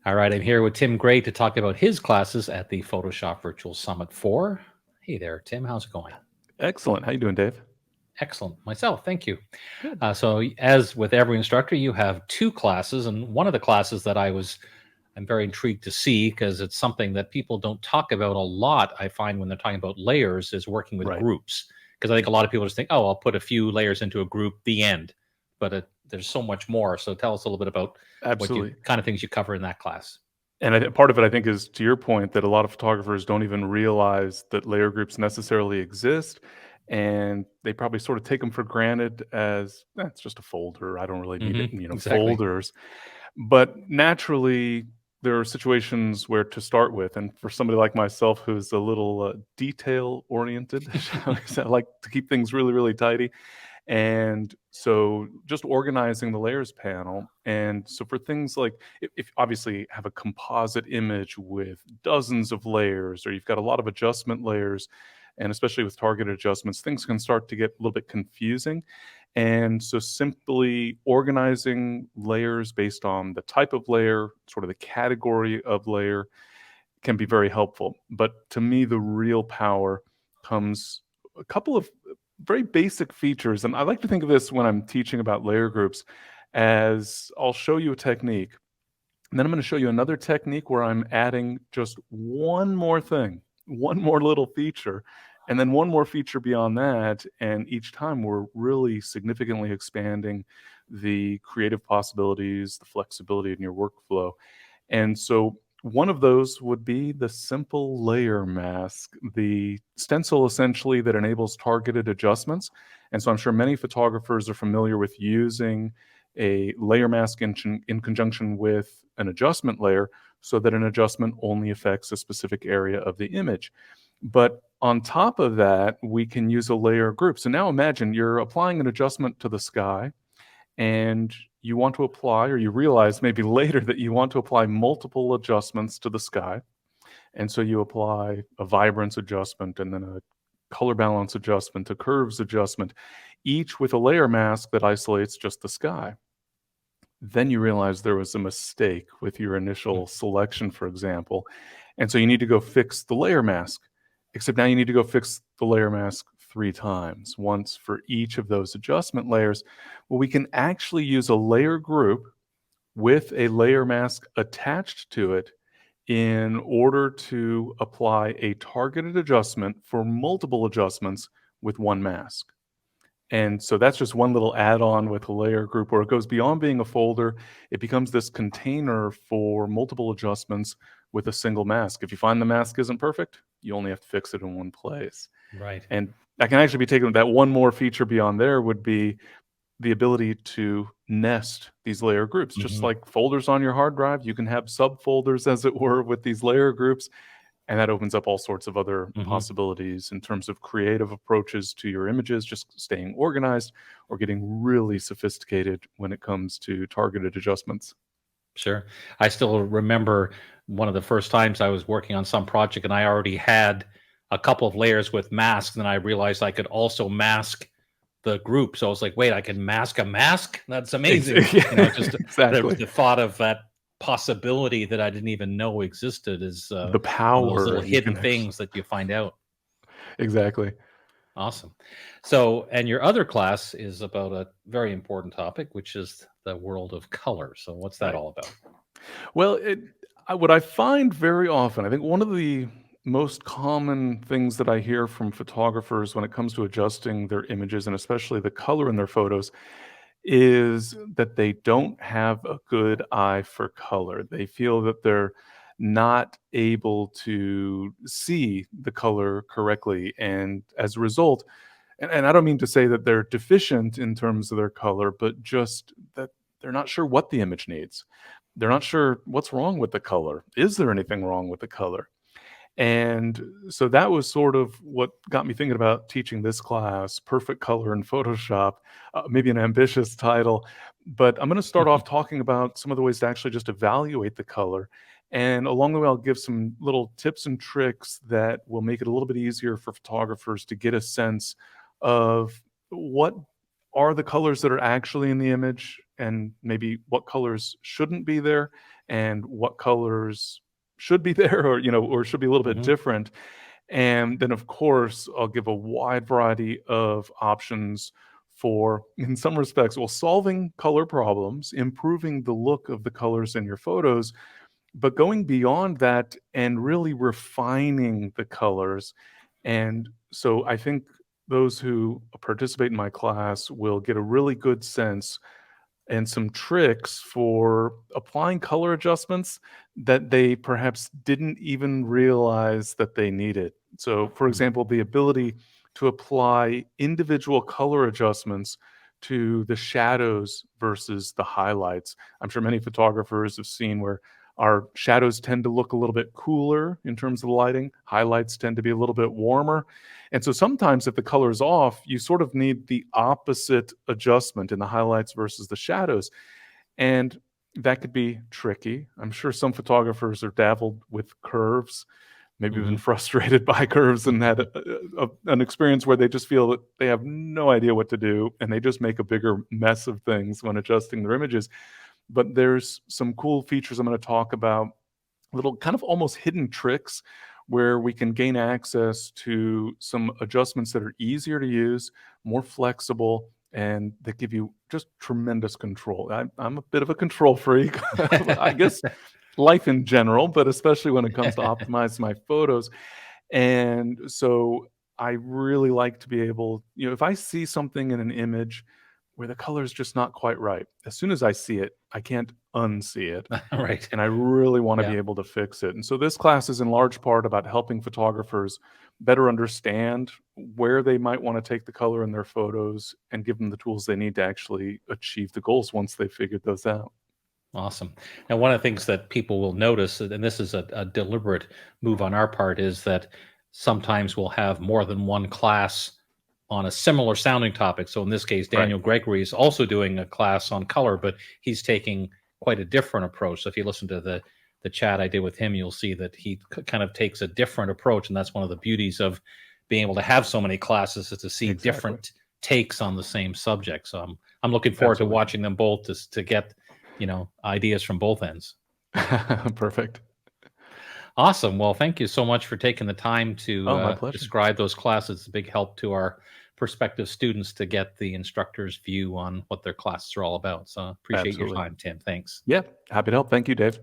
All right, I'm here with Tim Gray to talk about his classes at the Photoshop Virtual Summit 4. Hey there, Tim. How's it going? Excellent. How you doing, Dave? Excellent. Myself, thank you. Good. As with every instructor, you have two classes, and one of the classes that I'm very intrigued to see because it's something that people don't talk about a lot. I find when they're talking about layers is working with Right. groups, because I think a lot of people just think, oh, I'll put a few layers into a group, the end. There's so much more. So tell us a little bit about what you Absolutely. kind of things you cover in that class. And part of it, I think, is to your point that a lot of photographers don't even realize that layer groups necessarily exist, and they probably sort of take them for granted as it's just a folder. I don't really need it, Exactly. folders. But naturally, there are situations where to start with, and for somebody like myself who's a little detail oriented, shall we say, I like to keep things really, really tidy. And so just organizing the layers panel. And so for things like if obviously have a composite image with dozens of layers, or you've got a lot of adjustment layers, and especially with targeted adjustments, things can start to get a little bit confusing. And so simply organizing layers based on the type of layer, sort of the category of layer, can be very helpful. But to me, the real power comes a couple of very basic features. And I like to think of this when I'm teaching about layer groups as I'll show you a technique. And then I'm going to show you another technique where I'm adding just one more thing, one more little feature, and then one more feature beyond that. And each time we're really significantly expanding the creative possibilities, the flexibility in your workflow. And so one of those would be the simple layer mask, the stencil essentially that enables targeted adjustments. And so I'm sure many photographers are familiar with using a layer mask in conjunction with an adjustment layer so that an adjustment only affects a specific area of the image. But on top of that, we can use a layer group. So now imagine you're applying an adjustment to the sky, and you want to apply, or you realize maybe later that you want to apply multiple adjustments to the sky. And so you apply a vibrance adjustment and then a color balance adjustment, a curves adjustment, each with a layer mask that isolates just the sky. Then you realize there was a mistake with your initial selection, for example. And so you need to go fix the layer mask, except now you need to go fix the layer mask 3 times, once for each of those adjustment layers. Well, we can actually use a layer group with a layer mask attached to it in order to apply a targeted adjustment for multiple adjustments with one mask. And so that's just one little add-on with a layer group where it goes beyond being a folder. It becomes this container for multiple adjustments with a single mask. If you find the mask isn't perfect, you only have to fix it in one place. Right. And that can actually be taken. That one more feature beyond there would be the ability to nest these layer groups. Just Mhm. like folders on your hard drive, you can have subfolders, as it were, with these layer groups. And that opens up all sorts of other Mhm. possibilities in terms of creative approaches to your images, just staying organized, or getting really sophisticated when it comes to targeted adjustments. Sure. I still remember one of the first times I was working on some project and I already had a couple of layers with masks, and I realized I could also mask the group. So I was like, wait, I can mask a mask? That's amazing. Just Exactly. the thought of that possibility that I didn't even know existed is The one of those little power you hidden can actually. things that you find out. Exactly. Awesome. So, and your other class is about a very important topic, which is the world of color. So, what's that Right. all about? Well, what I find very often, I think one of the most common things that I hear from photographers when it comes to adjusting their images and especially the color in their photos is that they don't have a good eye for color. They feel that they're not able to see the color correctly. And as a result, and I don't mean to say that they're deficient in terms of their color, but just that they're not sure what the image needs. They're not sure what's wrong with the color. Is there anything wrong with the color? And so that was sort of what got me thinking about teaching this class, Perfect Color in Photoshop, maybe an ambitious title. But I'm going to start off talking about some of the ways to actually just evaluate the color. And along the way, I'll give some little tips and tricks that will make it a little bit easier for photographers to get a sense of what are the colors that are actually in the image and maybe what colors shouldn't be there, and what colors should be there, or or should be a little bit Mhm. different. And then, of course, I'll give a wide variety of options for, in some respects, well, solving color problems, improving the look of the colors in your photos, but going beyond that and really refining the colors. And so I think those who participate in my class will get a really good sense and some tricks for applying color adjustments that they perhaps didn't even realize that they needed. So, for Mm. example, the ability to apply individual color adjustments to the shadows versus the highlights. I'm sure many photographers have seen where our shadows tend to look a little bit cooler in terms of the lighting, highlights tend to be a little bit warmer. And so sometimes if the color is off, you sort of need the opposite adjustment in the highlights versus the shadows. And that could be tricky. I'm sure some photographers are dabbled with curves, maybe been Mhm. frustrated by curves and had an experience where they just feel that they have no idea what to do and they just make a bigger mess of things when adjusting their images. But there's some cool features I'm going to talk about, little kind of almost hidden tricks where we can gain access to some adjustments that are easier to use, more flexible, and that give you just tremendous control. I'm a bit of a control freak, I guess life in general, but especially when it comes to optimizing my photos. And so I really like to be able, if I see something in an image where the color is just not quite right, as soon as I see it, I can't unsee it, Right. and I really wanna Yeah. be able to fix it. And so this class is in large part about helping photographers better understand where they might wanna take the color in their photos and give them the tools they need to actually achieve the goals once they've figured those out. Awesome. And one of the things that people will notice, and this is a deliberate move on our part, is that sometimes we'll have more than one class on a similar sounding topic. So in this case, Right. Daniel Gregory is also doing a class on color, but he's taking quite a different approach. So if you listen to the chat I did with him, you'll see that he kind of takes a different approach, and that's one of the beauties of being able to have so many classes, is to see Exactly. different takes on the same subject. So I'm looking forward to Absolutely. watching them both to get ideas from both ends. Perfect. Awesome. Well, thank you so much for taking the time to Oh, my pleasure. describe those classes. It's a big help to our prospective students to get the instructor's view on what their classes are all about. So appreciate your Absolutely. time, Tim. Thanks. Yeah, happy to help. Thank you, Dave.